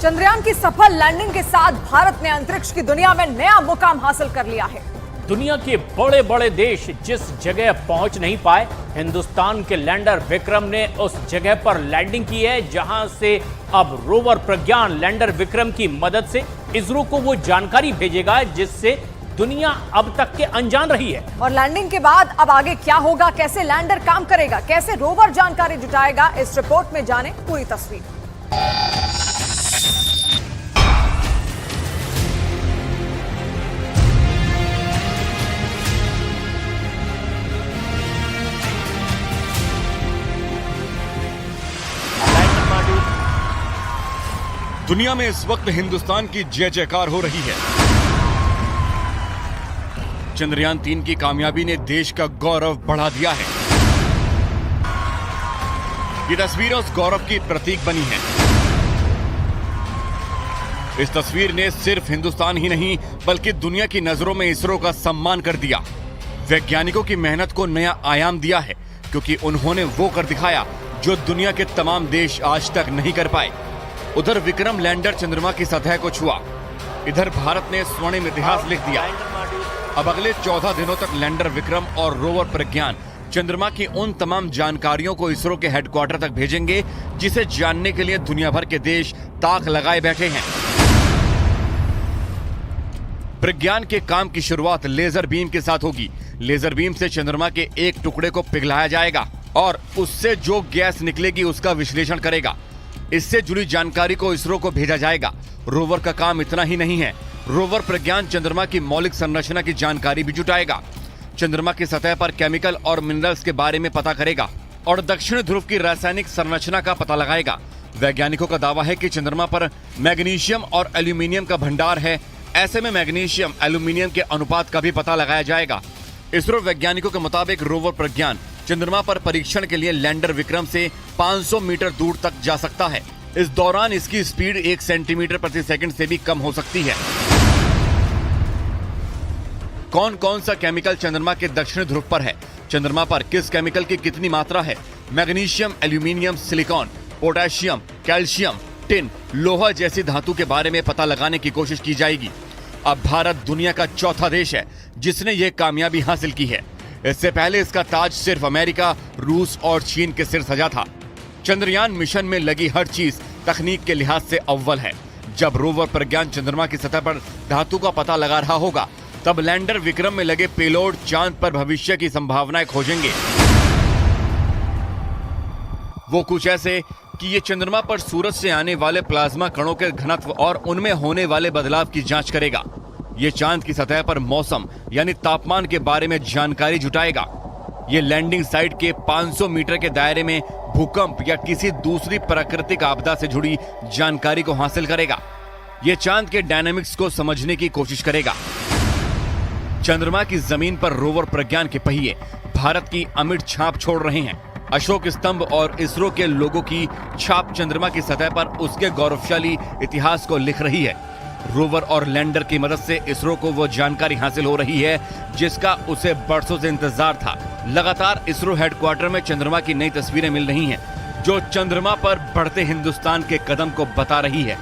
चंद्रयान की सफल लैंडिंग के साथ भारत ने अंतरिक्ष की दुनिया में नया मुकाम हासिल कर लिया है। दुनिया के बड़े बड़े देश जिस जगह पहुंच नहीं पाए, हिंदुस्तान के लैंडर विक्रम ने उस जगह पर लैंडिंग की है, जहां से अब रोवर प्रज्ञान लैंडर विक्रम की मदद से इसरो को वो जानकारी भेजेगा जिससे दुनिया अब तक के अनजान रही है। और लैंडिंग के बाद अब आगे क्या होगा, कैसे लैंडर काम करेगा, कैसे रोवर जानकारी जुटाएगा, इस रिपोर्ट में जाने पूरी तस्वीर। दुनिया में इस वक्त हिंदुस्तान की जय जयकार हो रही है। चंद्रयान 3 की कामयाबी ने देश का गौरव बढ़ा दिया है। ये तस्वीर उस गौरव की प्रतीक बनी है। इस तस्वीर ने सिर्फ हिंदुस्तान ही नहीं बल्कि दुनिया की नजरों में इसरो का सम्मान कर दिया। वैज्ञानिकों की मेहनत को नया आयाम दिया है, क्योंकि उन्होंने वो कर दिखाया जो दुनिया के तमाम देश आज तक नहीं कर पाए। उधर विक्रम लैंडर चंद्रमा की सतह को छुआ, इधर भारत ने स्वर्णिम इतिहास लिख दिया। अब अगले 14 दिनों तक लैंडर विक्रम और रोवर प्रज्ञान चंद्रमा की उन तमाम जानकारियों को इसरो के हेडक्वार्टर तक भेजेंगे जिसे जानने के लिए दुनिया भर के देश ताक लगाए बैठे हैं। प्रज्ञान के काम की शुरुआत लेजर बीम के साथ होगी। लेजर बीम से चंद्रमा के एक टुकड़े को पिघलाया जाएगा और उससे जो गैस निकलेगी उसका विश्लेषण करेगा। इससे जुड़ी जानकारी को इसरो को भेजा जाएगा। रोवर का काम इतना ही नहीं है, रोवर प्रज्ञान चंद्रमा की मौलिक संरचना की जानकारी भी जुटाएगा। चंद्रमा की सतह पर केमिकल और मिनरल्स के बारे में पता करेगा और दक्षिण ध्रुव की रासायनिक संरचना का पता लगाएगा। वैज्ञानिकों का दावा है कि चंद्रमा पर मैग्नीशियम और एल्यूमिनियम का भंडार है। ऐसे में मैग्नीशियम एल्यूमिनियम के अनुपात का भी पता लगाया जाएगा। इसरो वैज्ञानिकों के मुताबिक रोवर प्रज्ञान चंद्रमा पर परीक्षण के लिए लैंडर विक्रम से 500 मीटर दूर तक जा सकता है। इस दौरान इसकी स्पीड 1 सेंटीमीटर प्रति सेकंड से भी कम हो सकती है। कौन कौन सा केमिकल चंद्रमा के दक्षिण ध्रुव पर है, चंद्रमा पर किस केमिकल की कितनी मात्रा है, magnesium, aluminium, silicon, potassium, calcium, tin, लोहा जैसी धातु के बारे में पता लगाने की कोशिश की जाएगी। अब भारत दुनिया का चौथा देश है जिसने ये कामयाबी हासिल की है। इससे पहले इसका ताज सिर्फ अमेरिका, रूस और चीन के सिर सजा था। चंद्रयान मिशन में लगी हर चीज तकनीक के लिहाज से अव्वल है। जब रोवर प्रज्ञान चंद्रमा की सतह पर धातु का पता लगा रहा होगा, तब लैंडर विक्रम में लगे पेलोड चांद पर भविष्य की संभावनाएं खोजेंगे। वो कुछ ऐसे कि ये चंद्रमा पर सूरज से आने वाले प्लाज्मा कणों के घनत्व और उनमें होने वाले बदलाव की जांच करेगा। ये चांद की सतह पर मौसम यानी तापमान के बारे में जानकारी जुटाएगा। ये लैंडिंग साइट के 500 मीटर के दायरे में भूकंप या किसी दूसरी प्राकृतिक आपदा से जुड़ी जानकारी को हासिल करेगा। ये चांद के डायनामिक्स को समझने की कोशिश करेगा। चंद्रमा की जमीन पर रोवर प्रज्ञान के पहिए भारत की अमिट छाप छोड़ रहे हैं। अशोक स्तंभ और इसरो के लोगों की छाप चंद्रमा की सतह पर उसके गौरवशाली इतिहास को लिख रही है। रोवर और लैंडर की मदद से इसरो को वो जानकारी हासिल हो रही है जिसका उसे बरसों से इंतजार था। लगातार इसरो हेडक्वार्टर में चंद्रमा की नई तस्वीरें मिल रही हैं, जो चंद्रमा पर बढ़ते हिंदुस्तान के कदम को बता रही है।